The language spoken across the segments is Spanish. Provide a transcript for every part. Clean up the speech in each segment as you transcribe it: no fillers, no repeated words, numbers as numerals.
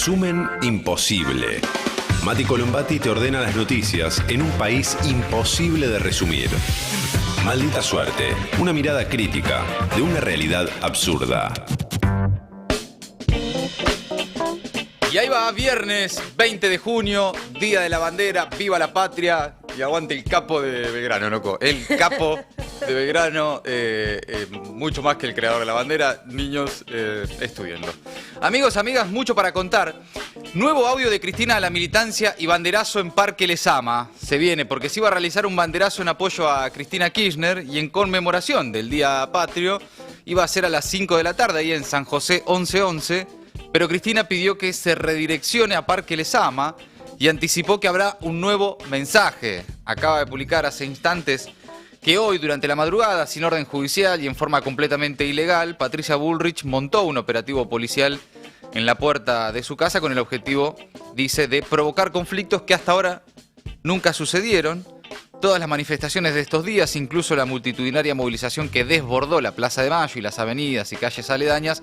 Resumen imposible. Mati Colombati te ordena las noticias en un país imposible de resumir. Maldita suerte, una mirada crítica de una realidad absurda. Y ahí va, viernes 20 de junio, Día de la Bandera, viva la patria y aguante el capo de Belgrano, loco. El capo de Belgrano, mucho más que el creador de la bandera. Niños, estudienlo. Amigos, amigas, mucho para contar. Nuevo audio de Cristina a la militancia y banderazo en Parque Lezama. Se viene porque se iba a realizar un banderazo en apoyo a Cristina Kirchner y en conmemoración del Día Patrio. Iba a ser a las 5 de la tarde ahí en San José 1111. Pero Cristina pidió que se redireccione a Parque Lezama y anticipó que habrá un nuevo mensaje. Acaba de publicar hace instantes que hoy, durante la madrugada, sin orden judicial y en forma completamente ilegal, Patricia Bullrich montó un operativo policial en la puerta de su casa con el objetivo, dice, de provocar conflictos que hasta ahora nunca sucedieron. Todas las manifestaciones de estos días, incluso la multitudinaria movilización que desbordó la Plaza de Mayo y las avenidas y calles aledañas,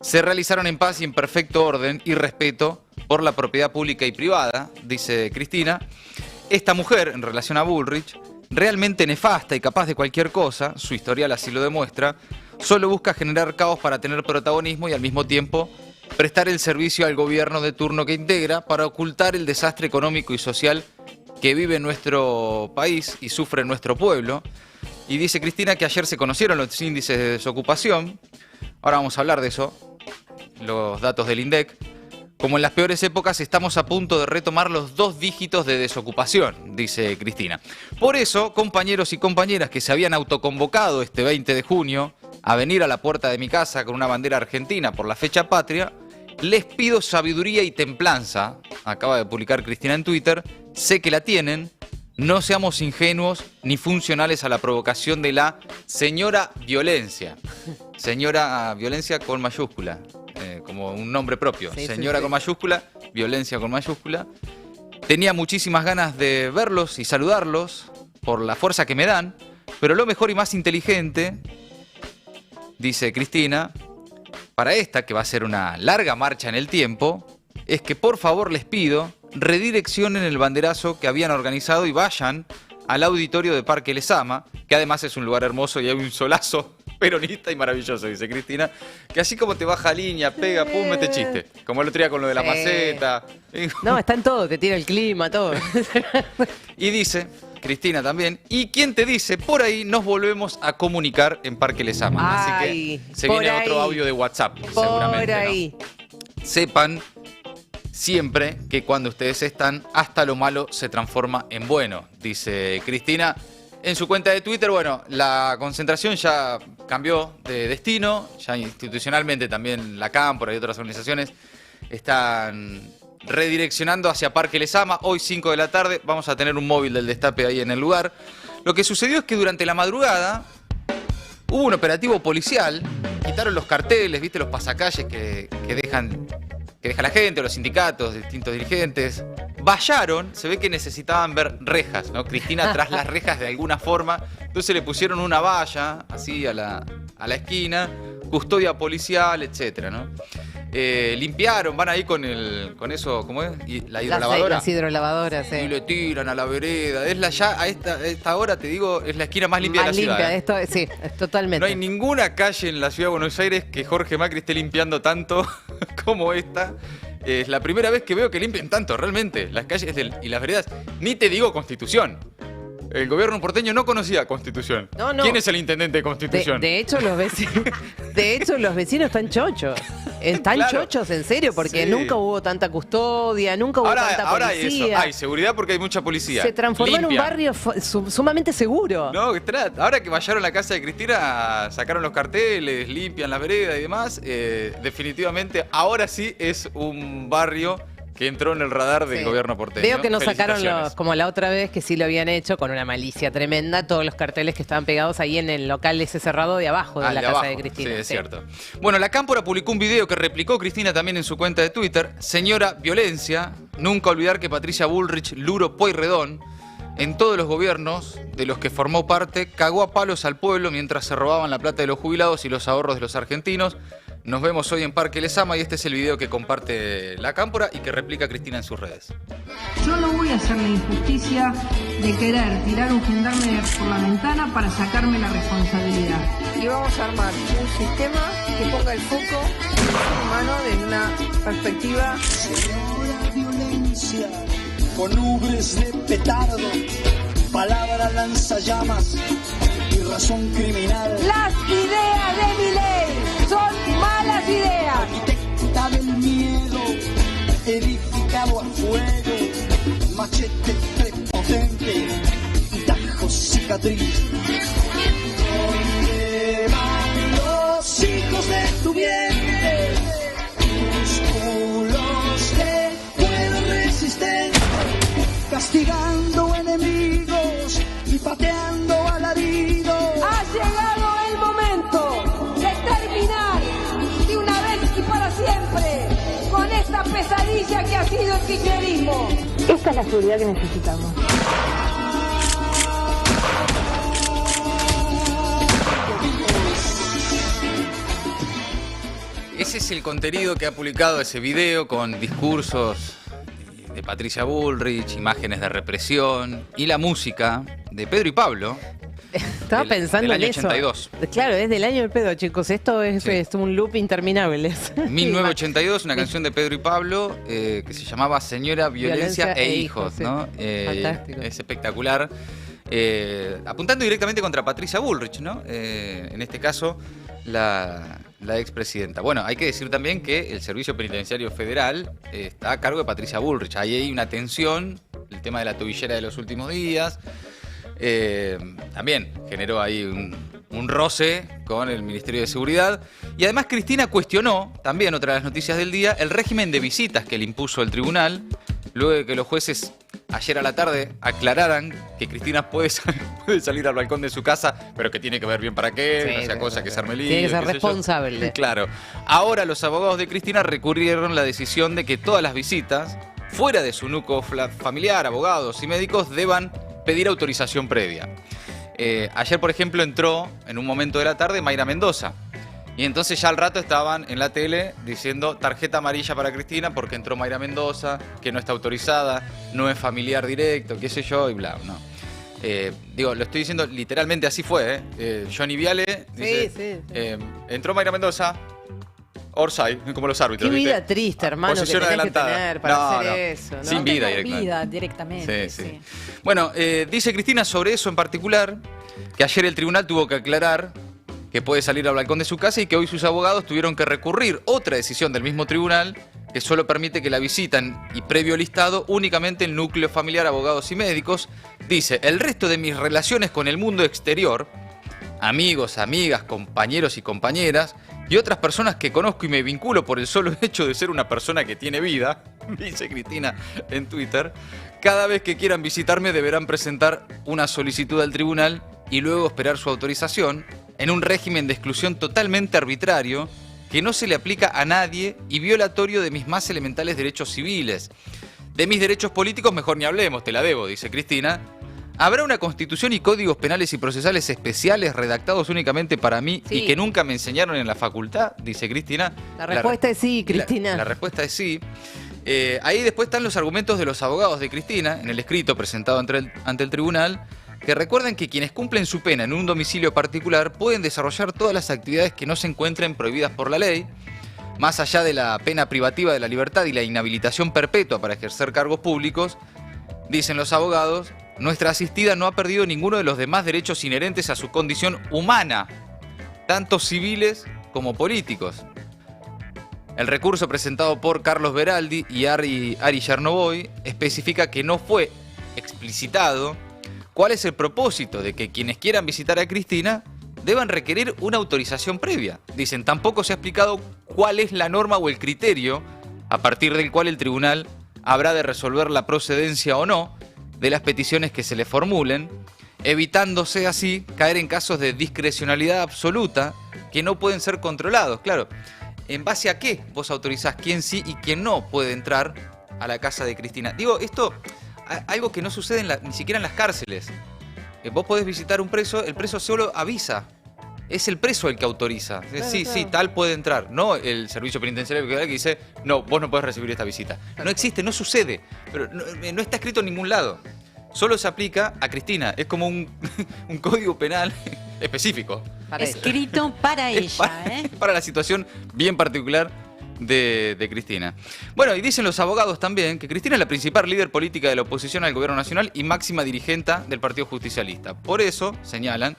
se realizaron en paz y en perfecto orden y respeto por la propiedad pública y privada, dice Cristina. Esta mujer, en relación a Bullrich, realmente nefasta y capaz de cualquier cosa, su historial así lo demuestra, solo busca generar caos para tener protagonismo y al mismo tiempo prestar el servicio al gobierno de turno que integra para ocultar el desastre económico y social que vive nuestro país y sufre nuestro pueblo. Y dice Cristina que ayer se conocieron los índices de desocupación. Ahora vamos a hablar de eso, los datos del INDEC. Como en las peores épocas estamos a punto de retomar los 2 dígitos de desocupación, dice Cristina. Por eso, compañeros y compañeras que se habían autoconvocado este 20 de junio a venir a la puerta de mi casa con una bandera argentina por la fecha patria, les pido sabiduría y templanza, acaba de publicar Cristina en Twitter, sé que la tienen, no seamos ingenuos ni funcionales a la provocación de la señora violencia. Señora violencia con mayúscula, como un nombre propio. Sí, señora sí. Con mayúscula, violencia con mayúscula. Tenía muchísimas ganas de verlos y saludarlos por la fuerza que me dan, pero lo mejor y más inteligente, dice Cristina, para esta, que va a ser una larga marcha en el tiempo, es que por favor les pido redireccionen el banderazo que habían organizado y vayan al auditorio de Parque Lezama, que además es un lugar hermoso y hay un solazo peronista y maravilloso, dice Cristina, que así como te baja línea, pega, pum, mete chiste. Como el otro día con lo de la maceta. No, está en todo, te tira el clima, todo. Y dice Cristina también, y quién te dice, por ahí nos volvemos a comunicar en Parque Lezama. Así que se viene otro audio de WhatsApp, seguramente. Por ahí. ¿No? Sepan siempre que cuando ustedes están, hasta lo malo se transforma en bueno, dice Cristina. En su cuenta de Twitter, bueno, la concentración ya cambió de destino, ya institucionalmente también la Cámpora y otras organizaciones están redireccionando hacia Parque Lezama. Hoy 5 de la tarde vamos a tener un móvil del Destape ahí en el lugar. Lo que sucedió es que durante la madrugada hubo un operativo policial, quitaron los carteles, viste, los pasacalles que deja la gente, los sindicatos, distintos dirigentes. Vallaron, se ve que necesitaban ver rejas, ¿no? Cristina tras las rejas de alguna forma. Entonces le pusieron una valla, así a la esquina, custodia policial, etcétera, ¿no? Limpiaron, van ahí con eso, ¿cómo es? La hidrolavadora. Las hidrolavadoras, sí. Y le tiran a la vereda. A esta hora, te digo, es la esquina más limpia de la ciudad. Esto, sí, totalmente. No hay ninguna calle en la ciudad de Buenos Aires que Jorge Macri esté limpiando tanto como esta. Es la primera vez que veo que limpian tanto, realmente, las calles y las veredas. Ni te digo Constitución. El gobierno porteño no conocía Constitución. No. ¿Quién es el intendente de Constitución? De hecho, los vecinos están chochos. Están chochos, en serio, porque nunca hubo tanta custodia, nunca hubo tanta policía. Ahora hay seguridad porque hay mucha policía. Se transformó en un barrio sumamente seguro. No, ahora que vayaron a la casa de Cristina, sacaron los carteles, limpian la vereda y demás, definitivamente ahora sí es un barrio que entró en el radar del gobierno porteño. Veo que no sacaron como la otra vez, que sí lo habían hecho con una malicia tremenda, todos los carteles que estaban pegados ahí en el local ese cerrado de abajo de la casa de Cristina. Sí, es cierto. Bueno, la Cámpora publicó un video que replicó Cristina también en su cuenta de Twitter. Señora violencia, nunca olvidar que Patricia Bullrich, Luro Pueyrredón, en todos los gobiernos de los que formó parte, cagó a palos al pueblo mientras se robaban la plata de los jubilados y los ahorros de los argentinos. Nos vemos hoy en Parque Lezama y este es el video que comparte la Cámpora y que replica Cristina en sus redes. Yo no voy a hacer la injusticia de querer tirar un gendarme por la ventana para sacarme la responsabilidad. Y vamos a armar un sistema que ponga el foco en el ser humano desde una perspectiva. Señora violencia, con ubres de petardo, palabra lanzallamas y razón criminal. Las ideas de Milei son malas ideas. Arquitecta del miedo, edificado a fuego, machete prepotente y tajo cicatriz. ¿Dónde van los hijos de tu vientre? Músculos de cuero resistente, castigando enemigos y pateando alaridos. Ha llegado el momento de terminar de una vez y para siempre con esta pesadilla que ha sido el kirchnerismo. Esta es la seguridad que necesitamos. Ese es el contenido que ha publicado ese video con discursos de Patricia Bullrich, imágenes de represión y la música de Pedro y Pablo. Estaba pensando del año en eso. 82. Claro, es del año del pedo, chicos. Esto es, Sí. es un loop interminable. 1982, una canción de Pedro y Pablo que se llamaba Señora Violencia e Hijos, sí. ¿no? Fantástico. Es espectacular. Apuntando directamente contra Patricia Bullrich, ¿no? En este caso, la expresidenta. Bueno, hay que decir también que el Servicio Penitenciario Federal está a cargo de Patricia Bullrich. Ahí hay una tensión, el tema de la tobillera de los últimos días. También generó ahí un roce con el Ministerio de Seguridad. Y además Cristina cuestionó, también otra de las noticias del día, el régimen de visitas que le impuso el tribunal, luego de que los jueces ayer a la tarde aclararan que Cristina puede salir al balcón de su casa, pero que tiene que ver bien para qué, Sí, no sea sí, cosa sí, que sí. se arme lío, Tiene que ser qué sé yo. responsable. Claro. Ahora los abogados de Cristina recurrieron la decisión de que todas las visitas, fuera de su núcleo familiar, abogados y médicos, deban pedir autorización previa. Ayer, por ejemplo, entró en un momento de la tarde Mayra Mendoza. Y entonces ya al rato estaban en la tele diciendo tarjeta amarilla para Cristina porque entró Mayra Mendoza, que no está autorizada, no es familiar directo, qué sé yo, y bla, no. Digo, lo estoy diciendo literalmente, así fue, Johnny Viale dice, entró Mayra Mendoza, Orsay, como los árbitros. Qué vida ¿viste? triste, hermano, que Posición tenés adelantada. que tener para No, hacer no. eso, ¿no? Sin vida directamente. Vida directamente, Sí, sí. sí. Bueno, dice Cristina sobre eso en particular, que ayer el tribunal tuvo que aclarar que puede salir al balcón de su casa y que hoy sus abogados tuvieron que recurrir otra decisión del mismo tribunal que solo permite que la visiten y previo listado únicamente el núcleo familiar, abogados y médicos. Dice, el resto de mis relaciones con el mundo exterior, amigos, amigas, compañeros y compañeras, y otras personas que conozco y me vinculo por el solo hecho de ser una persona que tiene vida, dice Cristina en Twitter, cada vez que quieran visitarme deberán presentar una solicitud al tribunal y luego esperar su autorización en un régimen de exclusión totalmente arbitrario que no se le aplica a nadie y violatorio de mis más elementales derechos civiles. De mis derechos políticos mejor ni hablemos, te la debo, dice Cristina. ¿Habrá una constitución y códigos penales y procesales especiales redactados únicamente para mí Sí. y que nunca me enseñaron en la facultad? Dice Cristina. La respuesta es sí, Cristina. La respuesta es sí. Ahí después están los argumentos de los abogados de Cristina en el escrito presentado ante el tribunal, que recuerdan que quienes cumplen su pena en un domicilio particular pueden desarrollar todas las actividades que no se encuentren prohibidas por la ley, más allá de la pena privativa de la libertad y la inhabilitación perpetua para ejercer cargos públicos. Dicen los abogados, nuestra asistida no ha perdido ninguno de los demás derechos inherentes a su condición humana, tanto civiles como políticos. El recurso presentado por Carlos Beraldi y Ari Chernoboy especifica que no fue explicitado cuál es el propósito de que quienes quieran visitar a Cristina deban requerir una autorización previa. Dicen, tampoco se ha explicado cuál es la norma o el criterio a partir del cual el tribunal habrá de resolver la procedencia o no de las peticiones que se le formulen, evitándose así caer en casos de discrecionalidad absoluta que no pueden ser controlados. Claro, ¿en base a qué vos autorizás quién sí y quién no puede entrar a la casa de Cristina? Digo, esto, algo que no sucede ni siquiera en las cárceles. Vos podés visitar un preso, el preso solo avisa es el preso el que autoriza. Sí, tal puede entrar. No el servicio penitenciario que dice, no, vos no podés recibir esta visita. No existe, no sucede. Pero no está escrito en ningún lado. Solo se aplica a Cristina. Es como un código penal específico. Escrito para ella. Para la situación bien particular de Cristina. Bueno, y dicen los abogados también que Cristina es la principal líder política de la oposición al gobierno nacional y máxima dirigente del Partido Justicialista. Por eso, señalan,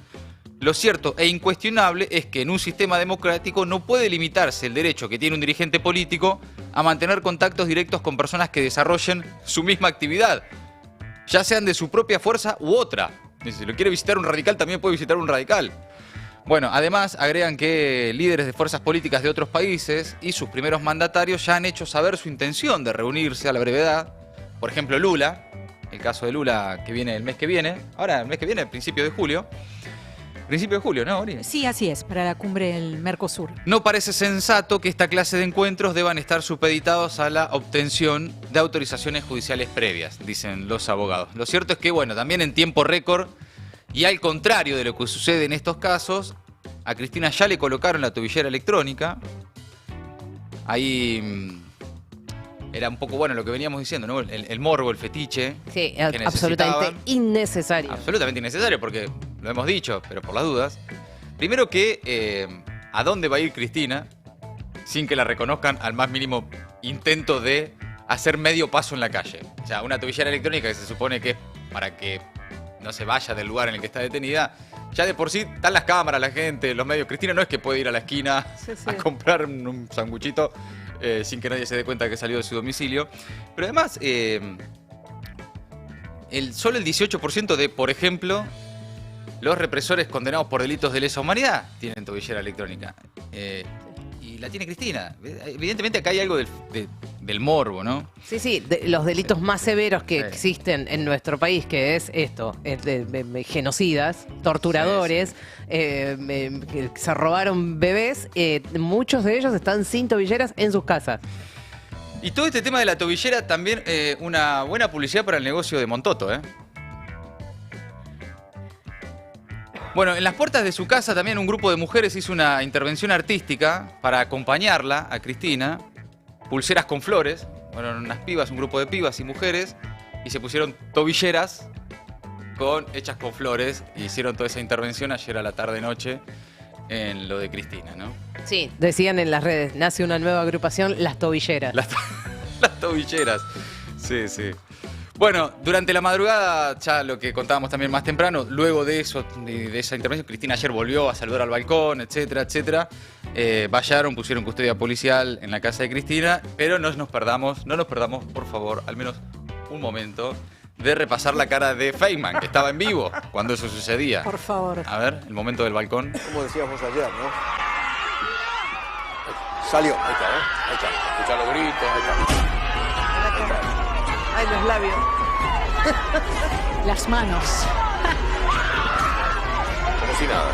lo cierto e incuestionable es que en un sistema democrático no puede limitarse el derecho que tiene un dirigente político a mantener contactos directos con personas que desarrollen su misma actividad, ya sean de su propia fuerza u otra. Si lo quiere visitar un radical, también puede visitar un radical. Bueno, además agregan que líderes de fuerzas políticas de otros países y sus primeros mandatarios ya han hecho saber su intención de reunirse a la brevedad. Por ejemplo, Lula, el caso de Lula que viene el mes que viene, ahora el mes que viene, el principio de julio. Principio de julio, ¿no, Ori? Sí, así es, para la cumbre del Mercosur. No parece sensato que esta clase de encuentros deban estar supeditados a la obtención de autorizaciones judiciales previas, dicen los abogados. Lo cierto es que, bueno, también en tiempo récord, y al contrario de lo que sucede en estos casos, a Cristina ya le colocaron la tobillera electrónica. Ahí era un poco, bueno, lo que veníamos diciendo, ¿no? El morbo, el fetiche. Sí, que absolutamente innecesario. Absolutamente innecesario, porque lo hemos dicho, pero por las dudas. Primero que, ¿a dónde va a ir Cristina sin que la reconozcan al más mínimo intento de hacer medio paso en la calle? O sea, una tobillera electrónica que se supone que es para que no se vaya del lugar en el que está detenida. Ya de por sí están las cámaras, la gente, los medios. Cristina no es que puede ir a la esquina a comprar un sanguchito sin que nadie se dé cuenta que salió de su domicilio. Pero además, solo el 18% de, por ejemplo, los represores condenados por delitos de lesa humanidad tienen tobillera electrónica. Y la tiene Cristina. Evidentemente acá hay algo del morbo, ¿no? Sí, los delitos más severos que existen en nuestro país, que es esto, es de genocidas, torturadores, que se robaron bebés, muchos de ellos están sin tobilleras en sus casas. Y todo este tema de la tobillera también una buena publicidad para el negocio de Montoto, ¿eh? Bueno, en las puertas de su casa también un grupo de mujeres hizo una intervención artística para acompañarla a Cristina. Pulseras con flores, fueron unas pibas, un grupo de pibas y mujeres, y se pusieron tobilleras hechas con flores, y hicieron toda esa intervención ayer a la tarde-noche en lo de Cristina, ¿no? Sí, decían en las redes, nace una nueva agrupación, Las Tobilleras. Las tobilleras, sí. Bueno, durante la madrugada, ya lo que contábamos también más temprano, luego de eso, de esa intervención, Cristina ayer volvió a saludar al balcón, etcétera. Vallaron, pusieron custodia policial en la casa de Cristina, pero no nos perdamos, por favor, al menos un momento, de repasar la cara de Feynman, que estaba en vivo cuando eso sucedía. Por favor. A ver, el momento del balcón. Como decíamos ayer, ¿no? Salió, ahí está. Escuchá los gritos, ahí está. Ay, los labios. Las manos. Como si nada.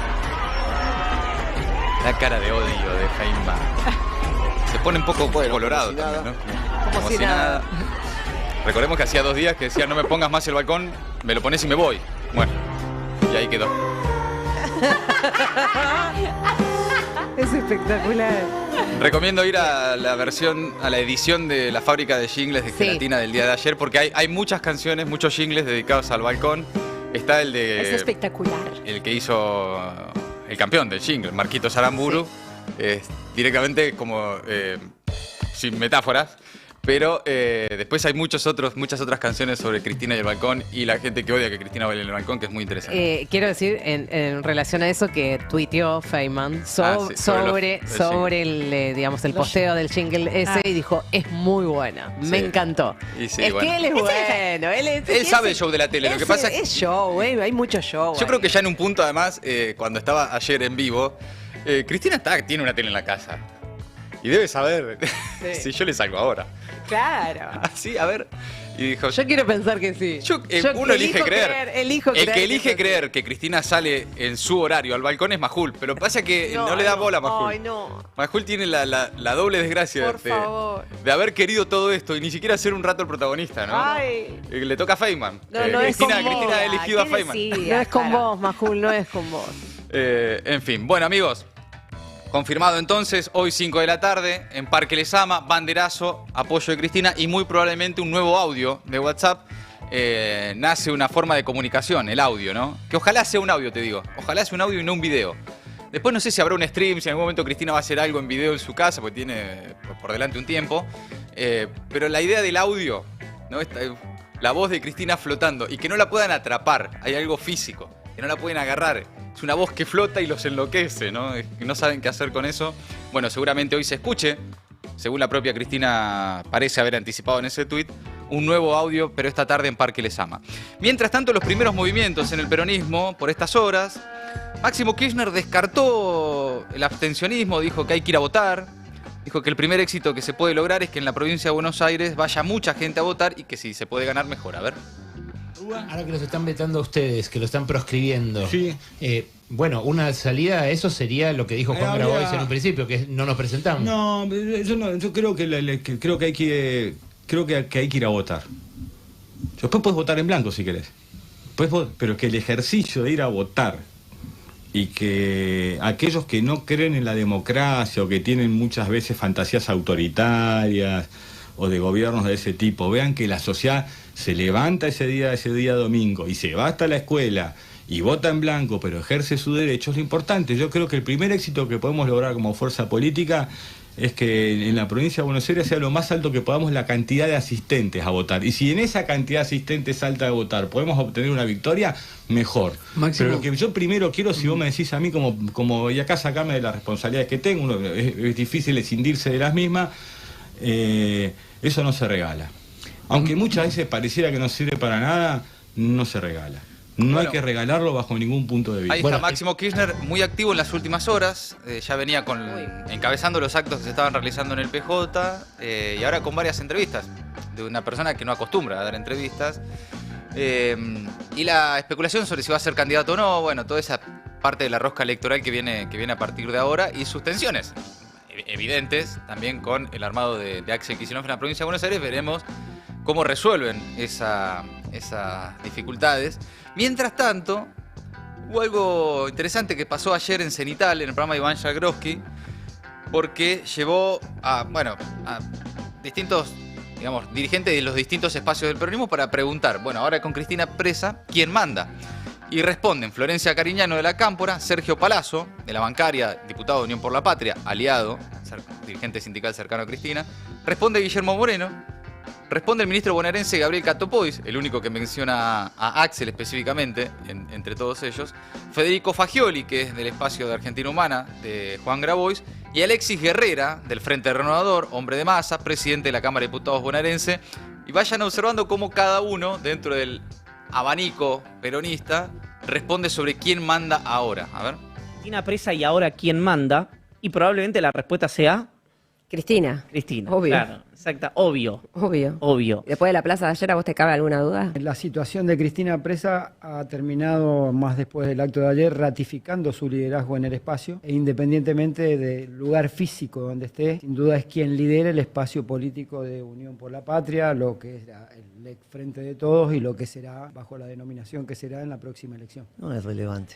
La cara de odio de Feynman. Se pone un poco colorado como si también, nada. ¿no? Como si nada. Recordemos que hacía 2 días que decía no me pongas más el balcón, me lo pones y me voy. Bueno, y ahí quedó. Es espectacular. Recomiendo ir a la edición de la fábrica de jingles de gelatina del día de ayer, porque hay muchas canciones, muchos jingles dedicados al balcón. Está el de... Es espectacular. El que hizo el campeón del jingle, Marquitos Aramburu. Sí. Directamente como sin metáforas. Pero después hay muchas otras canciones sobre Cristina y el balcón y la gente que odia que Cristina baile en el balcón, que es muy interesante. Quiero decir, en relación a eso, que tuiteó Feynman sobre el, digamos, el posteo del jingle ese y dijo, es muy buena, me encantó. Y sí, es que él es bueno, él sabe el show de la tele, lo que pasa es show, hay mucho show. Yo creo que ya en un punto, además, cuando estaba ayer en vivo, Cristina tiene una tele en la casa. Y debe saber si yo le salgo ahora. Claro. Así, a ver. Y dijo, yo quiero pensar que sí. Uno elige creer. El que elige creer que Cristina sale en su horario al balcón es Majul. Pero pasa que no le da bola a Majul. Ay, no. Majul tiene la doble desgracia de haber querido todo esto y ni siquiera ser un rato el protagonista, ¿no? Ay. Le toca a Feynman. No es con vos. Cristina ha elegido a Feynman. No es con vos, Majul, no es con vos. En fin, bueno amigos, confirmado entonces, hoy 5 de la tarde, en Parque Lezama, banderazo, apoyo de Cristina y muy probablemente un nuevo audio de WhatsApp. Nace una forma de comunicación, el audio, ¿no? Que ojalá sea un audio, te digo. Ojalá sea un audio y no un video. Después no sé si habrá un stream, si en algún momento Cristina va a hacer algo en video en su casa, porque tiene por delante un tiempo. Pero la idea del audio, ¿no? La voz de Cristina flotando y que no la puedan atrapar, hay algo físico, que no la pueden agarrar. Es una voz que flota y los enloquece, ¿no? Que no saben qué hacer con eso. Bueno, seguramente hoy se escuche, según la propia Cristina parece haber anticipado en ese tuit, un nuevo audio, pero esta tarde en Parque Lezama. Mientras tanto, los primeros movimientos en el peronismo, por estas horas, Máximo Kirchner descartó el abstencionismo, dijo que hay que ir a votar, dijo que el primer éxito que se puede lograr es que en la provincia de Buenos Aires vaya mucha gente a votar y que si se puede ganar mejor. A ver. Ahora que los están vetando a ustedes, que lo están proscribiendo. Sí. Bueno, una salida a eso sería lo que dijo Juan Grabois en un principio, que no nos presentamos. No, yo creo que hay que ir a votar. Después puedes votar en blanco si querés. Pero que el ejercicio de ir a votar y que aquellos que no creen en la democracia o que tienen muchas veces fantasías autoritarias o de gobiernos de ese tipo, vean que la sociedad se levanta ese día domingo y se va hasta la escuela y vota en blanco, pero ejerce su derecho, es lo importante. Yo creo que el primer éxito que podemos lograr como fuerza política es que en la provincia de Buenos Aires sea lo más alto que podamos la cantidad de asistentes a votar. Y si en esa cantidad de asistentes alta de votar podemos obtener una victoria, mejor. Máximo. Pero lo que yo primero quiero, si vos me decís a mí, como y acá sacarme de las responsabilidades que tengo, es difícil escindirse de las mismas, eso no se regala. Aunque muchas veces pareciera que no sirve para nada, no se regala. No hay que regalarlo bajo ningún punto de vista. Ahí está Máximo Kirchner, muy activo en las últimas horas. Ya venía encabezando los actos que se estaban realizando en el PJ y ahora con varias entrevistas de una persona que no acostumbra a dar entrevistas. Y la especulación sobre si va a ser candidato o no, bueno, toda esa parte de la rosca electoral que viene a partir de ahora y sus tensiones evidentes también con el armado de Axel Kicillof en la provincia de Buenos Aires. Veremos cómo resuelven esas dificultades. Mientras tanto, hubo algo interesante que pasó ayer en Cenital, en el programa de Iván Jagroski, porque llevó a distintos, digamos, dirigentes de los distintos espacios del peronismo para preguntar, bueno, ahora con Cristina presa, ¿quién manda? Y responden Florencia Cariñano de la Cámpora, Sergio Palazzo, de la bancaria, diputado de Unión por la Patria, aliado, dirigente sindical cercano a Cristina, responde Guillermo Moreno, responde el ministro bonaerense Gabriel Catopodis, el único que menciona a Axel específicamente, entre todos ellos, Federico Fagioli, que es del espacio de Argentina Humana, de Juan Grabois, y Alexis Guerrera, del Frente Renovador, hombre de masa, presidente de la Cámara de Diputados bonaerense, y vayan observando cómo cada uno, dentro del abanico peronista, responde sobre quién manda ahora. A ver. Cristina presa y ahora quién manda, y probablemente la respuesta sea... Cristina. Obvio. Claro, exacta, obvio. Después de la plaza de ayer, ¿a vos te cabe alguna duda? La situación de Cristina presa ha terminado más después del acto de ayer ratificando su liderazgo en el espacio e independientemente del lugar físico donde esté, sin duda es quien lidera el espacio político de Unión por la Patria, lo que es el Frente de Todos y lo que será bajo la denominación que será en la próxima elección. No es relevante.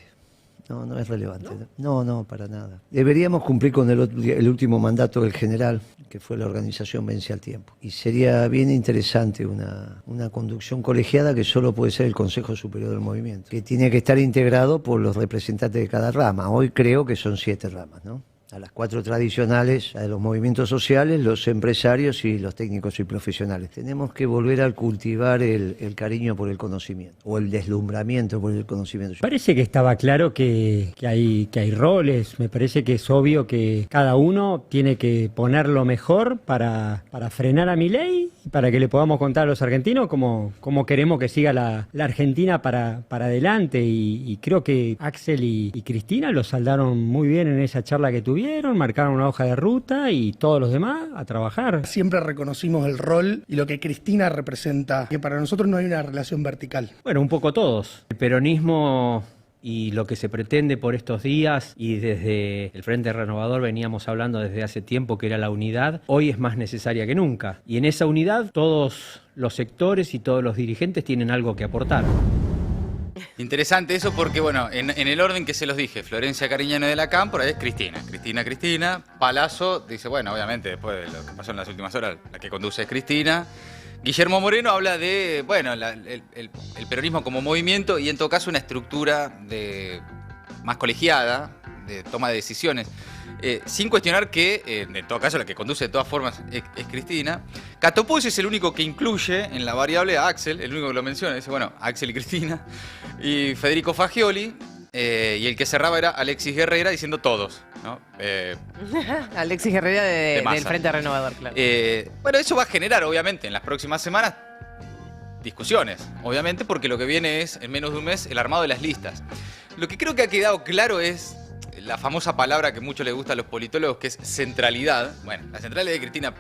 No es relevante. No, para nada. Deberíamos cumplir con el último mandato del general, que fue la organización Vence al Tiempo. Y sería bien interesante una conducción colegiada que solo puede ser el Consejo Superior del Movimiento, que tiene que estar integrado por los representantes de cada rama. Hoy creo que son 7 ramas, ¿no? A las 4 tradicionales, a los movimientos sociales, los empresarios y los técnicos y profesionales. Tenemos que volver a cultivar el cariño por el conocimiento, o el deslumbramiento por el conocimiento. Parece que estaba claro que hay roles, me parece que es obvio que cada uno tiene que poner lo mejor para frenar a Milei y para que le podamos contar a los argentinos cómo queremos que siga la Argentina para adelante. Y creo que Axel y Cristina lo saldaron muy bien en esa charla que tuvieron, marcaron una hoja de ruta y todos los demás a trabajar. Siempre reconocimos el rol y lo que Cristina representa, que para nosotros no hay una relación vertical. Bueno, un poco todos. El peronismo y lo que se pretende por estos días, y desde el Frente Renovador veníamos hablando desde hace tiempo, que era la unidad, hoy es más necesaria que nunca. Y en esa unidad todos los sectores y todos los dirigentes tienen algo que aportar. Interesante eso porque, bueno, en el orden que se los dije, Florencia Cariñano de la Cámpora es Cristina. Palazzo dice, bueno, obviamente, después de lo que pasó en las últimas horas, la que conduce es Cristina. Guillermo Moreno habla de, bueno, el peronismo como movimiento y en todo caso una estructura más colegiada, de toma de decisiones. Sin cuestionar que, en todo caso, la que conduce de todas formas es Cristina. Catopus es el único que incluye en la variable a Axel, el único que lo menciona. Dice, bueno, Axel y Cristina. Y Federico Fagioli. Y el que cerraba era Alexis Guerrera diciendo todos, ¿no? Alexis Guerrera del Frente Renovador, claro. Bueno, eso va a generar, obviamente, en las próximas semanas discusiones, obviamente, porque lo que viene es, en menos de un mes, el armado de las listas. Lo que creo que ha quedado claro es la famosa palabra que mucho le gusta a los politólogos, que es centralidad. Bueno, la centralidad de Cristina,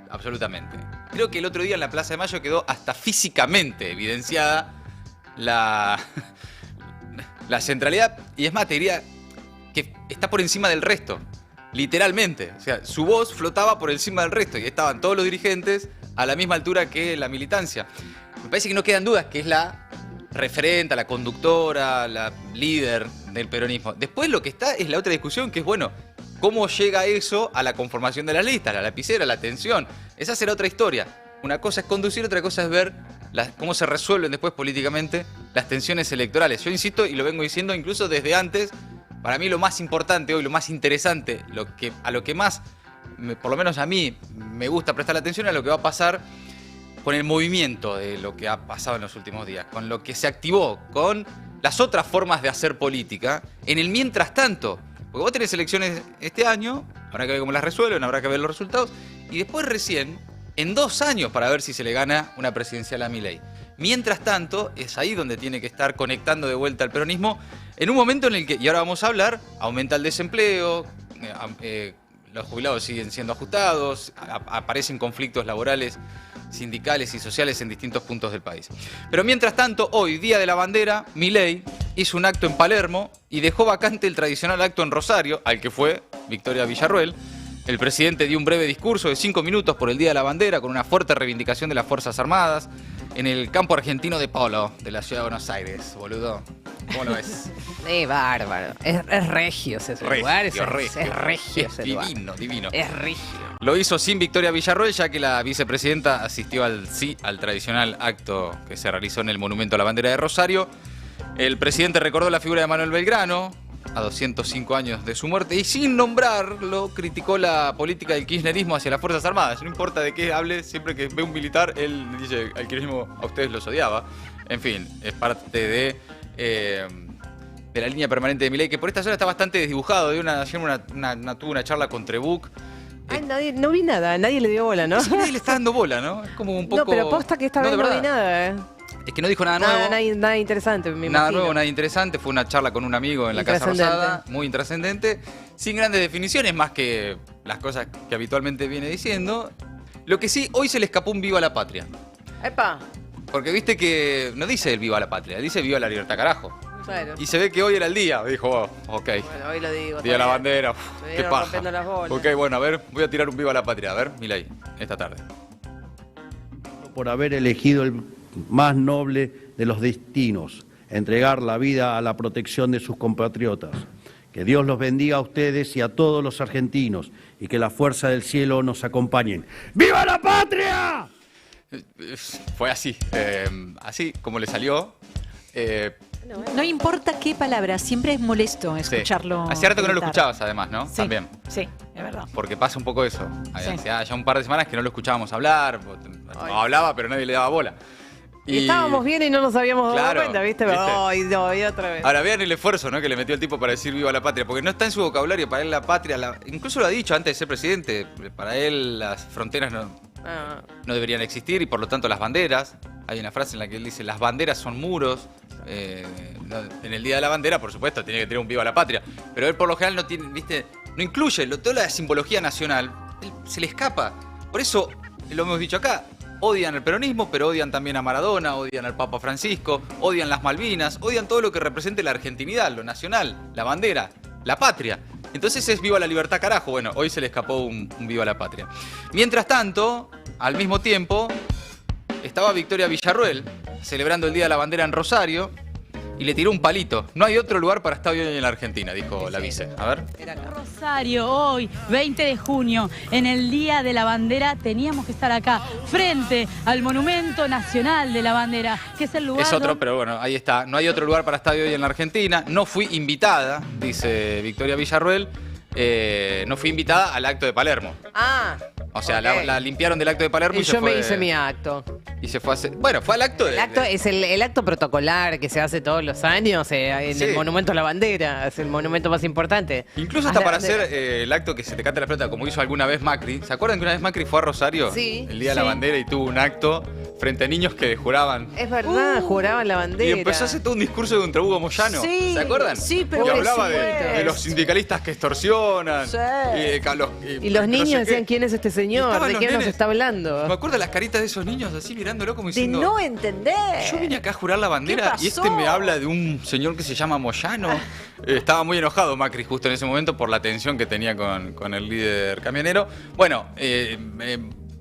absolutamente. Creo que el otro día en la Plaza de Mayo quedó hasta físicamente evidenciada la centralidad, y es materia que está por encima del resto, literalmente. O sea, su voz flotaba por encima del resto y estaban todos los dirigentes a la misma altura que la militancia. Me parece que no quedan dudas que es la referente, la conductora, la líder del peronismo. Después lo que está es la otra discusión, que es, bueno, ¿cómo llega eso a la conformación de las listas? La lapicera, la tensión. Esa será otra historia. Una cosa es conducir, otra cosa es ver cómo se resuelven después políticamente las tensiones electorales. Yo insisto, y lo vengo diciendo incluso desde antes, para mí lo más importante hoy, lo más interesante, a lo que más, por lo menos a mí, me gusta prestar atención, a lo que va a pasar con el movimiento de lo que ha pasado en los últimos días, con lo que se activó, con las otras formas de hacer política, en el mientras tanto. Porque vos tenés elecciones este año, habrá que ver cómo las resuelven, habrá que ver los resultados, y después recién, en 2 años, para ver si se le gana una presidencial a Milei. Mientras tanto, es ahí donde tiene que estar conectando de vuelta al peronismo, en un momento en el que, y ahora vamos a hablar, aumenta el desempleo, los jubilados siguen siendo ajustados, aparecen conflictos laborales, sindicales y sociales en distintos puntos del país. Pero mientras tanto, hoy, Día de la Bandera, Milei hizo un acto en Palermo y dejó vacante el tradicional acto en Rosario, al que fue Victoria Villarruel. El presidente dio un breve discurso de 5 minutos por el Día de la Bandera con una fuerte reivindicación de las Fuerzas Armadas en el campo argentino de Polo, de la ciudad de Buenos Aires, boludo. ¿Cómo lo ves? Bárbaro. Es regio ese lugar. Es regio ese lugar. Divino. Es regio. Lo hizo sin Victoria Villarruel, ya que la vicepresidenta asistió al tradicional acto que se realizó en el Monumento a la Bandera de Rosario. El presidente recordó la figura de Manuel Belgrano, a 205 años de su muerte, y sin nombrarlo criticó la política del kirchnerismo hacia las Fuerzas Armadas. No importa de qué hable, siempre que ve un militar, él dice, al kirchnerismo a ustedes los odiaba. En fin, es parte de la línea permanente de Milei, que por esta zona está bastante desdibujado. Ayer tuvo una charla con Trebuch. No vi nada, nadie le dio bola, ¿no? Sí, nadie le está dando bola, ¿no? Es como un poco... No, pero posta que esta vez no vi nada, Es que no dijo nada nuevo. Nada interesante, me imagino. Nada nuevo, nada interesante. Fue una charla con un amigo en la Casa Rosada, muy intrascendente, sin grandes definiciones, más que las cosas que habitualmente viene diciendo. Lo que sí, hoy se le escapó un viva la patria. ¡Epa! Porque viste que no dice el viva la patria, dice viva la libertad, carajo. Claro. Y se ve que hoy era el día. Dijo, ok. Bueno, hoy lo digo. Día de la bandera. Qué paja. Las bolas. Ok, bueno, a ver, voy a tirar un viva la patria. A ver, Milei, esta tarde. Por haber elegido el más noble de los destinos, entregar la vida a la protección de sus compatriotas. Que Dios los bendiga a ustedes y a todos los argentinos y que la fuerza del cielo nos acompañen. ¡Viva la patria! Fue así, así como le salió. No importa qué palabra, siempre es molesto escucharlo. Sí. Hacía rato que no lo escuchabas, además, ¿no? Sí, también. Sí, es verdad. Porque pasa un poco eso. Sí. Ya un par de semanas que no lo escuchábamos hablar. Hablaba, pero nadie le daba bola. Y estábamos bien y no nos habíamos dado cuenta, ¿viste? ¿Viste? Ay, otra vez. Ahora vean el esfuerzo, ¿no?, que le metió el tipo para decir viva la patria, porque no está en su vocabulario. Para él la patria, incluso lo ha dicho antes de ser presidente, para él las fronteras no deberían existir y por lo tanto las banderas. Hay una frase en la que él dice, las banderas son muros. En el Día de la Bandera, por supuesto, tiene que tener un viva la patria, pero él por lo general no tiene, ¿viste?, no incluye toda la simbología nacional, se le escapa. Por eso, lo hemos dicho acá, odian el peronismo, pero odian también a Maradona, odian al Papa Francisco, odian las Malvinas, odian todo lo que represente la argentinidad, lo nacional, la bandera, la patria. Entonces es viva la libertad, carajo. Bueno, hoy se le escapó un viva la patria. Mientras tanto, al mismo tiempo, estaba Victoria Villarruel celebrando el Día de la Bandera en Rosario y le tiró un palito. No hay otro lugar para estar hoy en la Argentina, dijo la vice. A ver. Rosario, hoy, 20 de junio, en el Día de la Bandera, teníamos que estar acá, frente al Monumento Nacional de la Bandera, que es el lugar... Es otro, pero bueno, ahí está. No hay otro lugar para estar hoy en la Argentina. No fui invitada, dice Victoria Villarroel. No fui invitada al acto de Palermo. Ah. O sea, la limpiaron del acto de Palermo y se yo fue... me hice mi acto. Y se fue a hacer... Bueno, fue al acto de... El acto es el acto protocolar que se hace todos los años en el Monumento a la Bandera. Es el monumento más importante. Incluso hasta para hacer el acto que se te canta la pelota, como hizo alguna vez Macri. ¿Se acuerdan que una vez Macri fue a Rosario? Sí. El Día de la Bandera y tuvo un acto frente a niños que juraban. Es verdad, juraban la bandera. Y empezó a hacer todo un discurso contra Hugo Moyano. Sí, ¿se acuerdan? Sí, pero y hablaba de los sindicalistas que extorsionan. Sí. Y los niños no sé decían, ¿quién es este señor? ¿De quién nos está hablando? Me acuerdo las caritas de esos niños así mirándolo como De diciendo... no entender. Yo vine acá a jurar la bandera y este me habla de un señor que se llama Moyano. Estaba muy enojado Macri justo en ese momento por la tensión que tenía con el líder camionero. Bueno,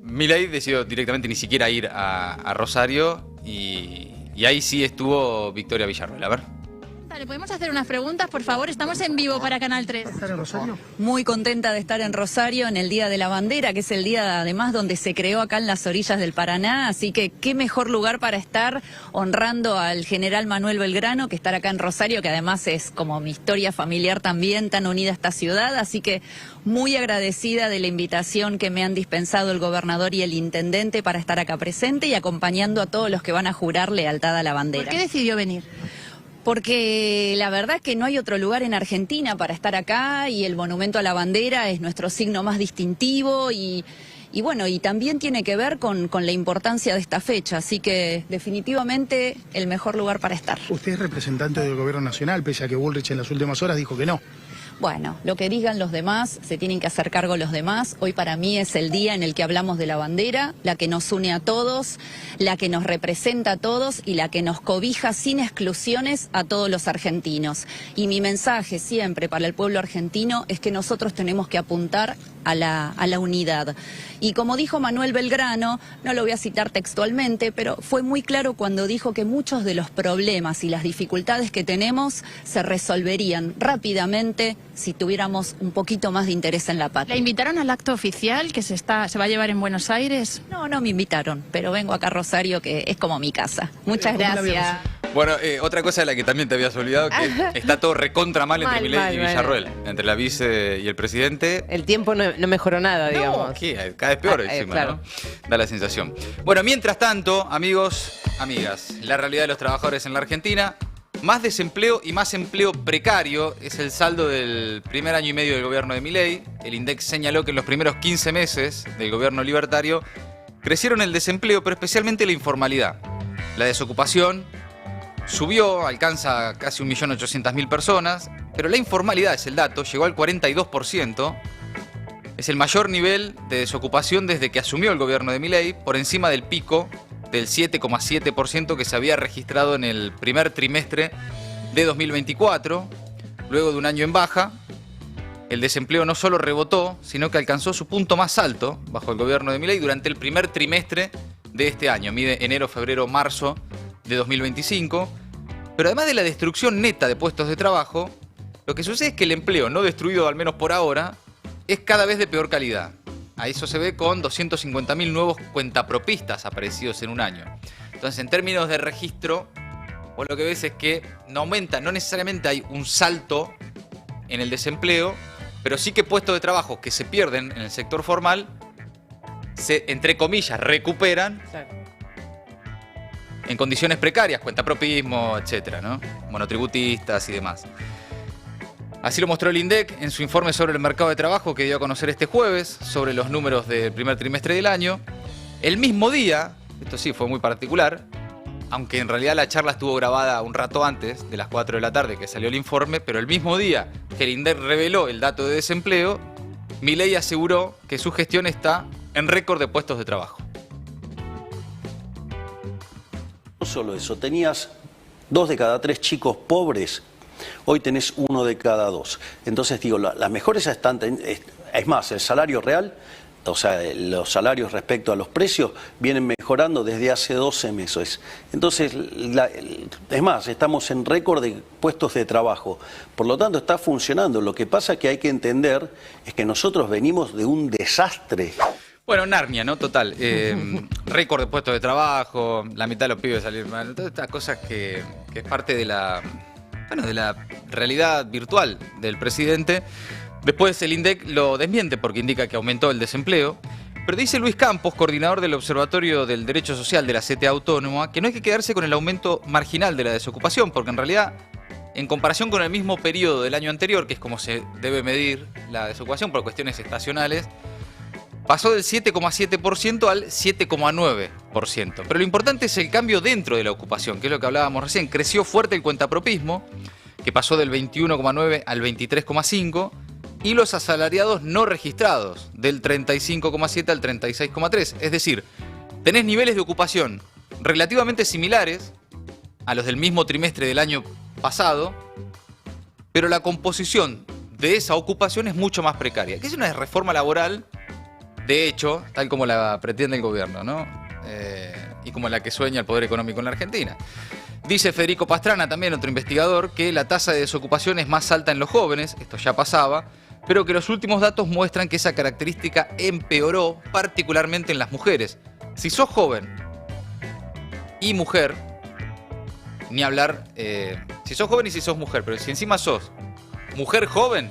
Milei decidió directamente ni siquiera ir a Rosario y ahí sí estuvo Victoria Villarroel. A ver. ¿Le podemos hacer unas preguntas, por favor? Estamos en vivo para Canal 3. ¿Estar en Rosario? Muy contenta de estar en Rosario en el Día de la Bandera, que es el día además donde se creó acá en las orillas del Paraná, así que qué mejor lugar para estar honrando al general Manuel Belgrano que estar acá en Rosario, que además es como mi historia familiar también, tan unida a esta ciudad, así que muy agradecida de la invitación que me han dispensado el gobernador y el intendente para estar acá presente y acompañando a todos los que van a jurar lealtad a la bandera. ¿Por qué decidió venir? Porque la verdad que no hay otro lugar en Argentina para estar acá y el monumento a la bandera es nuestro signo más distintivo y bueno, y también tiene que ver con la importancia de esta fecha, así que definitivamente el mejor lugar para estar. Usted es representante del gobierno nacional, pese a que Bullrich en las últimas horas dijo que no. Bueno, lo que digan los demás, se tienen que hacer cargo los demás. Hoy para mí es el día en el que hablamos de la bandera, la que nos une a todos, la que nos representa a todos y la que nos cobija sin exclusiones a todos los argentinos. Y mi mensaje siempre para el pueblo argentino es que nosotros tenemos que apuntar a la unidad. Y como dijo Manuel Belgrano, no lo voy a citar textualmente, pero fue muy claro cuando dijo que muchos de los problemas y las dificultades que tenemos se resolverían rápidamente si tuviéramos un poquito más de interés en la patria. ¿La invitaron al acto oficial que se va a llevar en Buenos Aires? No, no me invitaron, pero vengo acá a Rosario, que es como mi casa. Muchas gracias. Bueno, otra cosa de la que también te habías olvidado, que está todo recontra mal entre Milei y Villarroel, entre la vice y el presidente. El tiempo no mejoró nada, digamos. No, ¿qué? Cada vez peor encima, claro. ¿no? Da la sensación. Bueno, mientras tanto, amigos, amigas, la realidad de los trabajadores en la Argentina, más desempleo y más empleo precario es el saldo del primer año y medio del gobierno de Milei. El INDEC señaló que en los primeros 15 meses del gobierno libertario crecieron el desempleo, pero especialmente la informalidad. La desocupación subió, alcanza casi 1.800.000 personas, pero la informalidad, es el dato, llegó al 42%. Es el mayor nivel de desocupación desde que asumió el gobierno de Milei, por encima del pico del 7,7% que se había registrado en el primer trimestre de 2024. Luego de un año en baja, el desempleo no solo rebotó, sino que alcanzó su punto más alto bajo el gobierno de Milei durante el primer trimestre de este año. Mide enero, febrero, marzo de 2025. Pero además de la destrucción neta de puestos de trabajo, lo que sucede es que el empleo no destruido, al menos por ahora, es cada vez de peor calidad. A eso se ve con 250.000 nuevos cuentapropistas aparecidos en un año. Entonces, en términos de registro, vos lo que ves es que no aumenta, no necesariamente hay un salto en el desempleo, pero sí que puestos de trabajo que se pierden en el sector formal se, entre comillas, recuperan en condiciones precarias, cuentapropismo, etcétera, ¿no? Monotributistas y demás. Así lo mostró el INDEC en su informe sobre el mercado de trabajo que dio a conocer este jueves, sobre los números del primer trimestre del año. El mismo día, esto sí fue muy particular, aunque en realidad la charla estuvo grabada un rato antes, de las 4 de la tarde que salió el informe, pero el mismo día que el INDEC reveló el dato de desempleo, Milei aseguró que su gestión está en récord de puestos de trabajo. No solo eso, tenías 2 de cada 3 chicos pobres. Hoy tenés 1 de cada 2. Entonces digo, las mejores están, es más, el salario real o sea, los salarios respecto a los precios vienen mejorando desde hace 12 meses. Entonces, es más, estamos en récord de puestos de trabajo. Por lo tanto, está funcionando. Lo que pasa que hay que entender es que nosotros venimos de un desastre. Bueno, Narnia, ¿no? Total. Récord de puestos de trabajo, la mitad de los pibes salieron mal. Todas estas cosas que es parte de la realidad virtual del presidente. Después el INDEC lo desmiente porque indica que aumentó el desempleo. Pero dice Luis Campos, coordinador del Observatorio del Derecho Social de la CTA Autónoma, que no hay que quedarse con el aumento marginal de la desocupación, porque en realidad, en comparación con el mismo periodo del año anterior, que es como se debe medir la desocupación por cuestiones estacionales, pasó del 7,7% al 7,9%. Pero lo importante es el cambio dentro de la ocupación, que es lo que hablábamos recién. Creció fuerte el cuentapropismo, que pasó del 21,9 al 23,5%, y los asalariados no registrados, del 35,7 al 36,3. Es decir, tenés niveles de ocupación relativamente similares a los del mismo trimestre del año pasado, pero la composición de esa ocupación es mucho más precaria, que es una reforma laboral, de hecho, tal como la pretende el gobierno, ¿no? Y como la que sueña el poder económico en la Argentina. Dice Federico Pastrana, también otro investigador, que la tasa de desocupación es más alta en los jóvenes, esto ya pasaba, pero que los últimos datos muestran que esa característica empeoró particularmente en las mujeres. Si sos joven y mujer, ni hablar, si sos joven y si sos mujer, pero si encima sos mujer joven,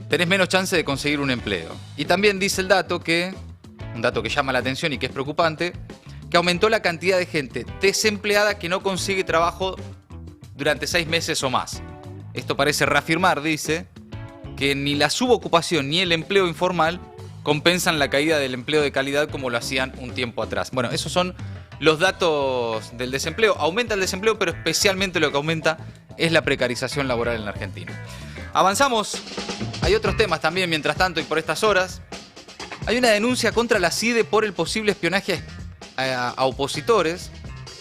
tenés menos chance de conseguir un empleo. Y también dice el dato que, un dato que llama la atención y que es preocupante, que aumentó la cantidad de gente desempleada que no consigue trabajo durante 6 meses o más. Esto parece reafirmar, dice, que ni la subocupación ni el empleo informal compensan la caída del empleo de calidad como lo hacían un tiempo atrás. Bueno, esos son los datos del desempleo. Aumenta el desempleo, pero especialmente lo que aumenta es la precarización laboral en la Argentina. Avanzamos. Hay otros temas también, mientras tanto, y por estas horas. Hay una denuncia contra la CIDE por el posible espionaje a opositores.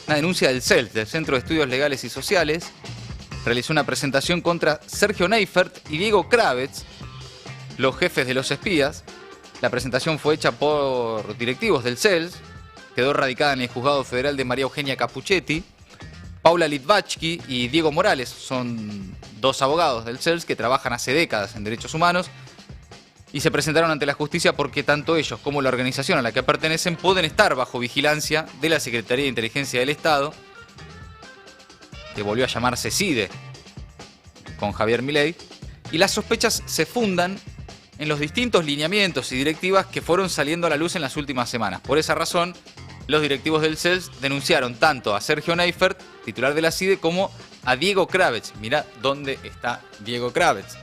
Una denuncia del CELS, del Centro de Estudios Legales y Sociales. Realizó una presentación contra Sergio Neifert y Diego Kravetz, los jefes de los espías. La presentación fue hecha por directivos del CELS. Quedó radicada en el Juzgado Federal de María Eugenia Capuchetti. Paula Litvachky y Diego Morales son 2 abogados del CELS que trabajan hace décadas en derechos humanos y se presentaron ante la justicia porque tanto ellos como la organización a la que pertenecen pueden estar bajo vigilancia de la Secretaría de Inteligencia del Estado, que volvió a llamarse CIDE con Javier Milei, y las sospechas se fundan en los distintos lineamientos y directivas que fueron saliendo a la luz en las últimas semanas. Por esa razón, los directivos del CELS denunciaron tanto a Sergio Neifert, titular de la CIDE, como a Diego Kravetz. Mirá dónde está Diego Kravetz.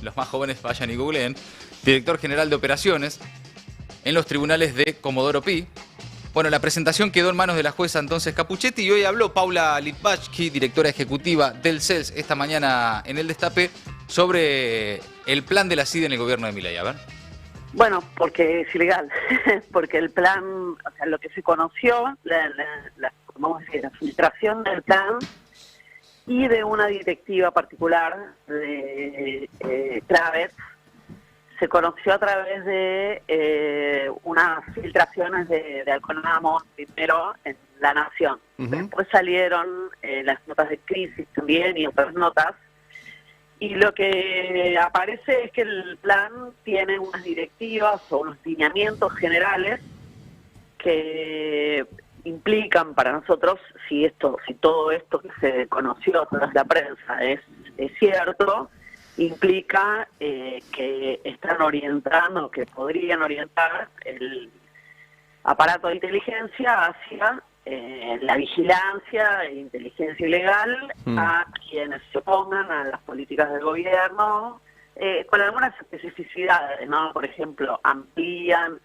Los más jóvenes vayan y googleen. Director general de operaciones en los tribunales de Comodoro Pi. Bueno, la presentación quedó en manos de la jueza entonces Capuchetti y hoy habló Paula Litvachky, directora ejecutiva del CELS, esta mañana en El Destape, sobre el plan de la CIDE en el gobierno de Milei. A ver. Bueno, porque es ilegal, porque el plan, o sea, lo que se conoció, vamos a decir, la filtración del plan y de una directiva particular de Kravetz, se conoció a través de unas filtraciones de Alconamo, primero en La Nación. Después salieron las notas de crisis también y otras notas. Y lo que aparece es que el plan tiene unas directivas o unos lineamientos generales que implican para nosotros, si todo esto que se conoció tras la prensa es cierto, implica que están orientando, que podrían orientar el aparato de inteligencia hacia la vigilancia e inteligencia ilegal a quienes se opongan a las políticas del gobierno, con algunas especificidades, ¿no? Por ejemplo, amplían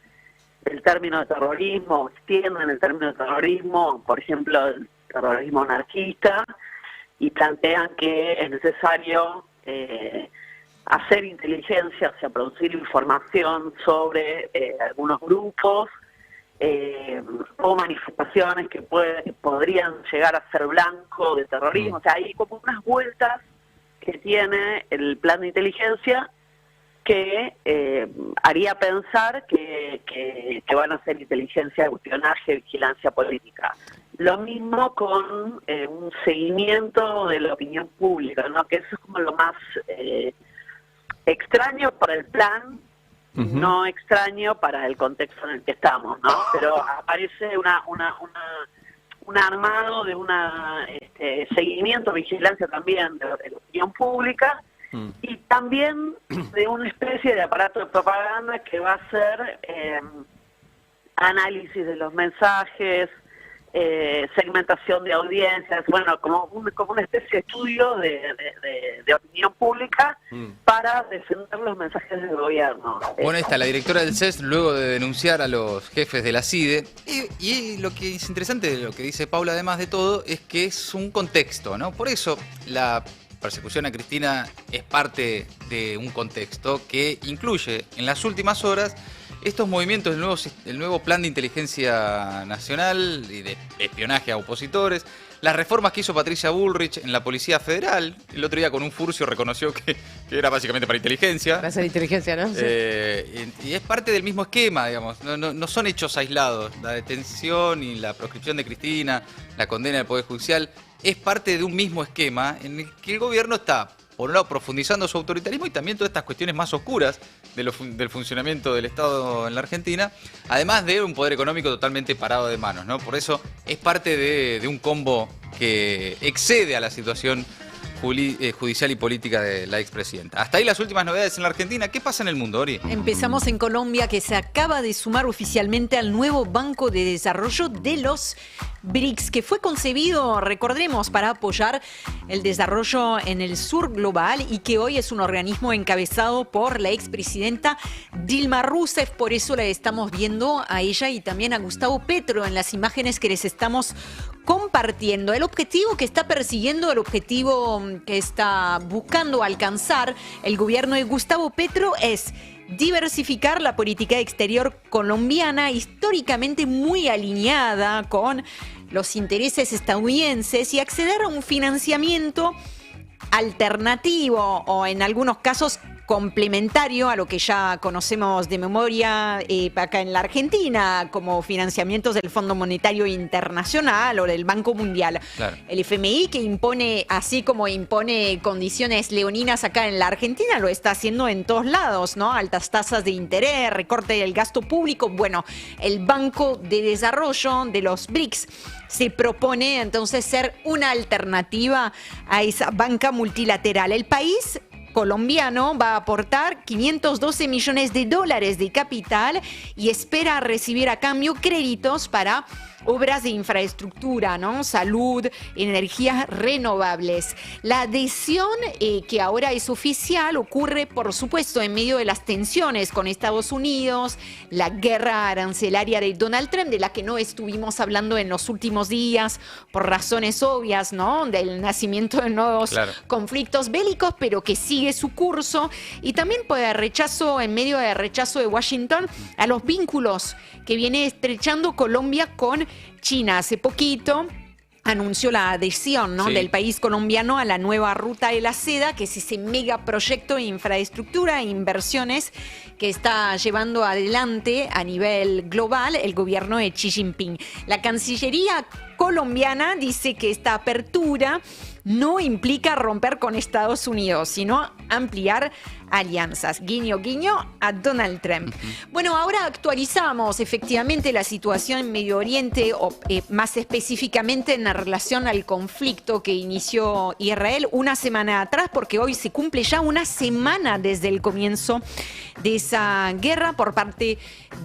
el término de terrorismo, extienden el término de terrorismo, por ejemplo, el terrorismo anarquista, y plantean que es necesario hacer inteligencia, o sea, producir información sobre algunos grupos o manifestaciones que podrían llegar a ser blanco de terrorismo. O sea, hay como unas vueltas que tiene el plan de inteligencia que haría pensar que van a hacer inteligencia, espionaje, vigilancia política. Lo mismo con un seguimiento de la opinión pública, ¿no? Que eso es como lo más extraño para el plan, no extraño para el contexto en el que estamos, ¿no? Pero aparece un armado de una seguimiento, vigilancia también de la opinión pública, y también de una especie de aparato de propaganda que va a hacer análisis de los mensajes, segmentación de audiencias, bueno, como una especie de estudio de opinión pública para defender los mensajes del gobierno. Bueno, ahí está la directora del CES, luego de denunciar a los jefes de la CIDE, y lo que es interesante de lo que dice Paula, además de todo, es que es un contexto, ¿no? Por eso la persecución a Cristina es parte de un contexto que incluye en las últimas horas estos movimientos del nuevo plan de inteligencia nacional y de espionaje a opositores, las reformas que hizo Patricia Bullrich en la Policía Federal, el otro día con un furcio reconoció que era básicamente para inteligencia. Para hacer inteligencia, ¿no? Sí. Y es parte del mismo esquema, digamos, no son hechos aislados. La detención y la proscripción de Cristina, la condena del Poder Judicial, es parte de un mismo esquema en el que el gobierno está, por un lado, profundizando su autoritarismo y también todas estas cuestiones más oscuras del funcionamiento del Estado en la Argentina, además de un poder económico totalmente parado de manos, ¿no? Por eso es parte de un combo que excede a la situación judicial y política de la expresidenta. Hasta ahí las últimas novedades en la Argentina. ¿Qué pasa en el mundo, Ori? Empezamos en Colombia, que se acaba de sumar oficialmente al nuevo Banco de Desarrollo de los BRICS, que fue concebido, recordemos, para apoyar el desarrollo en el sur global y que hoy es un organismo encabezado por la expresidenta Dilma Rousseff. Por eso la estamos viendo a ella y también a Gustavo Petro en las imágenes que les estamos compartiendo. El objetivo que está persiguiendo, el objetivo que está buscando alcanzar el gobierno de Gustavo Petro es diversificar la política exterior colombiana, históricamente muy alineada con los intereses estadounidenses, y acceder a un financiamiento alternativo o en algunos casos complementario a lo que ya conocemos de memoria acá en la Argentina, como financiamientos del Fondo Monetario Internacional o del Banco Mundial. Claro. El FMI, que impone, así como impone condiciones leoninas acá en la Argentina, lo está haciendo en todos lados, ¿no? Altas tasas de interés, recorte del gasto público. Bueno, el Banco de Desarrollo de los BRICS se propone entonces ser una alternativa a esa banca multilateral. El país colombiano va a aportar $512 millones de capital y espera recibir a cambio créditos para obras de infraestructura, ¿no? Salud, energías renovables. La adhesión que ahora es oficial ocurre, por supuesto, en medio de las tensiones con Estados Unidos, la guerra arancelaria de Donald Trump, de la que no estuvimos hablando en los últimos días por razones obvias, ¿no? Del nacimiento de nuevos conflictos bélicos, pero que sigue su curso, y también por el rechazo, en medio del rechazo de Washington a los vínculos que viene estrechando Colombia con China. Hace poquito anunció la adhesión, ¿no? del país colombiano a la nueva Ruta de la Seda, que es ese megaproyecto de infraestructura e inversiones que está llevando adelante a nivel global el gobierno de Xi Jinping. La Cancillería colombiana dice que esta apertura no implica romper con Estados Unidos, sino ampliar alianzas. Guiño, guiño a Donald Trump. Bueno, ahora actualizamos efectivamente la situación en Medio Oriente, o más específicamente en relación al conflicto que inició Israel una semana atrás, porque hoy se cumple ya una semana desde el comienzo de esa guerra por parte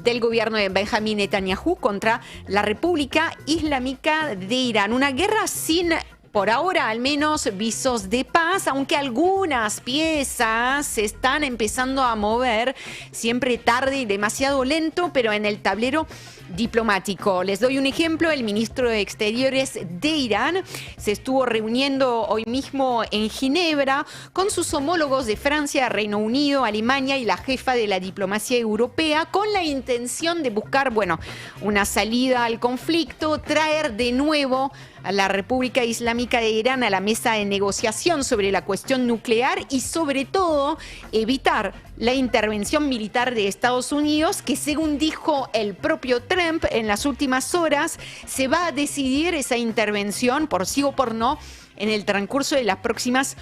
del gobierno de Benjamín Netanyahu contra la República Islámica de Irán. Una guerra sin, por ahora al menos, visos de paz, aunque algunas piezas se están empezando a mover, siempre tarde y demasiado lento, pero en el tablero diplomático. Les doy un ejemplo: el ministro de Exteriores de Irán se estuvo reuniendo hoy mismo en Ginebra con sus homólogos de Francia, Reino Unido, Alemania y la jefa de la diplomacia europea, con la intención de buscar, bueno, una salida al conflicto, traer de nuevo a la República Islámica de Irán a la mesa de negociación sobre la cuestión nuclear y, sobre todo, evitar la intervención militar de Estados Unidos, que según dijo el propio Trump en las últimas horas, se va a decidir esa intervención por sí o por no en el transcurso de las próximas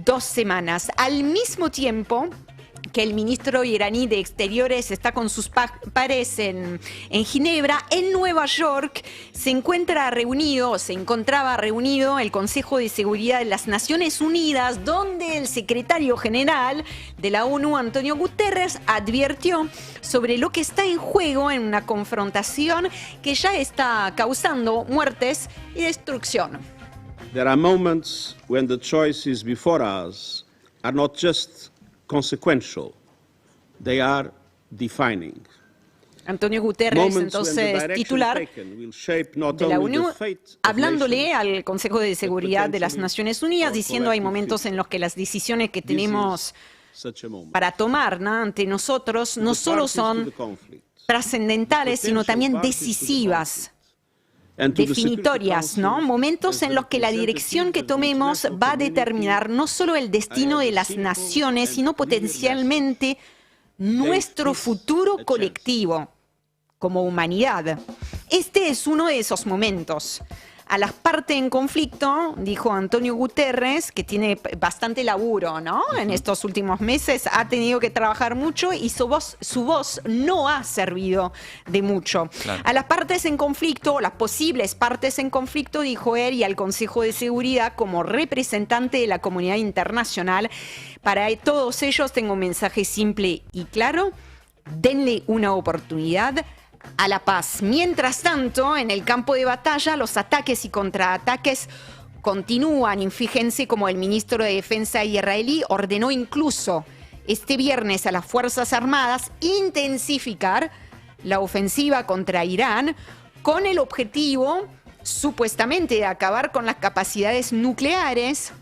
2 semanas. Al mismo tiempo que el ministro iraní de Exteriores está con sus pares en Ginebra, en Nueva York se encontraba reunido el Consejo de Seguridad de las Naciones Unidas, donde el secretario general de la ONU, Antonio Guterres, advirtió sobre lo que está en juego en una confrontación que ya está causando muertes y destrucción. There are moments when the choices before us are not just consequential, they are defining. Antonio Guterres, entonces titular de la ONU, hablándole al Consejo de Seguridad de las Naciones Unidas, diciendo hay momentos en los que las decisiones que tenemos para tomar, ¿no?, ante nosotros no solo son trascendentales, sino también decisivas, definitorias, ¿no? Momentos en los que la dirección que tomemos va a determinar no solo el destino de las naciones, sino potencialmente nuestro futuro colectivo como humanidad. Este es uno de esos momentos. A las partes en conflicto, dijo Antonio Guterres, que tiene bastante laburo, ¿no? En estos últimos meses ha tenido que trabajar mucho y su voz no ha servido de mucho. Claro. A las partes en conflicto, las posibles partes en conflicto, dijo él, y al Consejo de Seguridad como representante de la comunidad internacional, para todos ellos tengo un mensaje simple y claro: denle una oportunidad a la paz. Mientras tanto, en el campo de batalla, los ataques y contraataques continúan. Y fíjense como el ministro de Defensa israelí ordenó incluso este viernes a las Fuerzas Armadas intensificar la ofensiva contra Irán con el objetivo, supuestamente, de acabar con las capacidades nucleares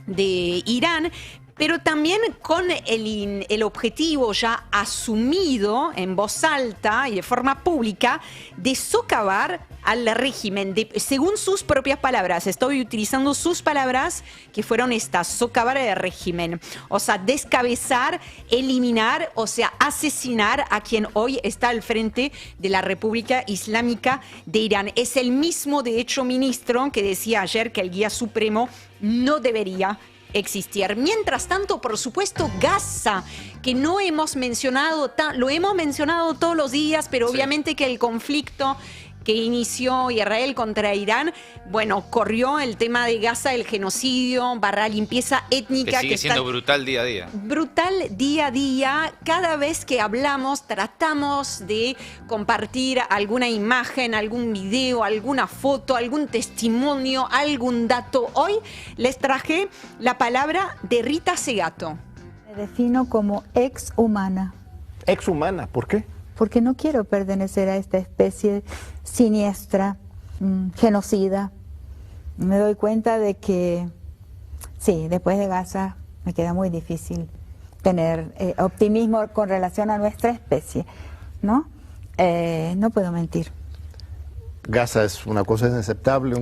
de Irán, pero también con el objetivo ya asumido en voz alta y de forma pública de socavar al régimen, según sus propias palabras. Estoy utilizando sus palabras, que fueron estas: socavar el régimen. O sea, descabezar, eliminar, o sea, asesinar a quien hoy está al frente de la República Islámica de Irán. Es el mismo, de hecho, ministro que decía ayer que el guía supremo no debería existir. Mientras tanto, por supuesto, Gaza, que no hemos mencionado, lo hemos mencionado todos los días, pero sí, obviamente que el conflicto que inició Israel contra Irán, bueno, corrió el tema de Gaza, el genocidio / limpieza étnica. Que sigue siendo brutal día a día. Brutal día a día. Cada vez que hablamos, tratamos de compartir alguna imagen, algún video, alguna foto, algún testimonio, algún dato. Hoy les traje la palabra de Rita Segato. Me defino como exhumana. ¿Exhumana? ¿Por qué? Porque no quiero pertenecer a esta especie siniestra, genocida. Me doy cuenta de que, sí, después de Gaza me queda muy difícil tener optimismo con relación a nuestra especie, ¿no? No puedo mentir. Gaza es una cosa inaceptable,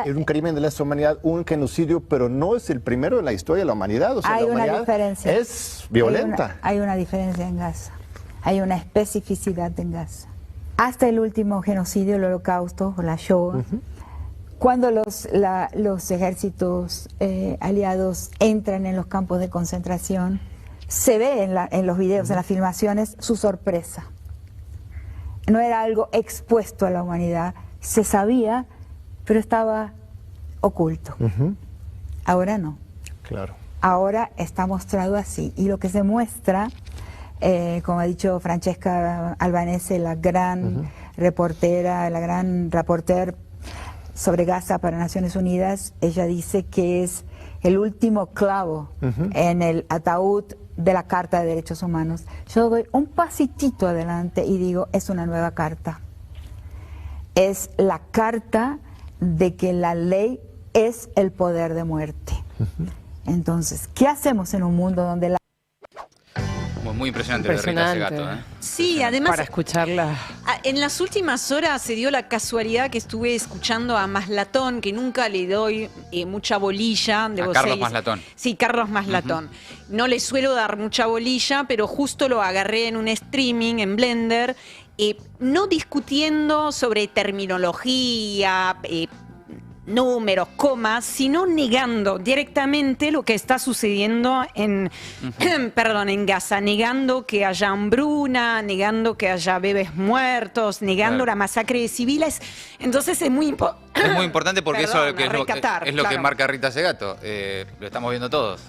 es un crimen de lesa humanidad, un genocidio, pero no es el primero en la historia de la humanidad. O sea, hay la humanidad una diferencia. Es violenta. Hay una diferencia en Gaza. Hay una especificidad en Gaza. Hasta el último genocidio, el Holocausto, o la Shoah, cuando los ejércitos aliados entran en los campos de concentración, se ve en los videos, en las filmaciones, su sorpresa. No era algo expuesto a la humanidad, se sabía, pero estaba oculto. Ahora no. Claro. Ahora está mostrado así, y lo que se muestra, como ha dicho Francesca Albanese, la gran reportera, la gran reporter sobre Gaza para Naciones Unidas, ella dice que es el último clavo en el ataúd de la Carta de Derechos Humanos. Yo doy un pasitito adelante y digo, es una nueva carta. Es la carta de que la ley es el poder de muerte. Entonces, ¿qué hacemos en un mundo donde la... muy impresionante. Lo de Rita Impresionante. Segato, Sí, además, Para escucharla. en las últimas horas se dio la casualidad que estuve escuchando a Maslatón, que nunca le doy mucha bolilla. A Carlos Maslatón. Sí, Carlos Maslatón. No le suelo dar mucha bolilla, pero justo lo agarré en un streaming en Blender, no discutiendo sobre terminología, números, comas, sino negando directamente lo que está sucediendo en Gaza, negando que haya hambruna, negando que haya bebés muertos, negando la masacre de civiles. Entonces es muy importante porque Perdón, eso es lo que claro. marca Rita Segato. Lo estamos viendo todos,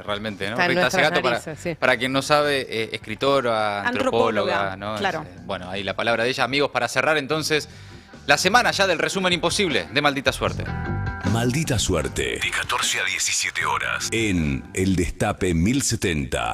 realmente, ¿no? Está en Rita nuestras Segato, narices, para quien no sabe, escritora, antropóloga, ¿no? Claro. Bueno, ahí la palabra de ella. Amigos, para cerrar entonces la semana ya del resumen imposible de Maldita Suerte. Maldita Suerte, de 14 a 17 horas, en El Destape 1070.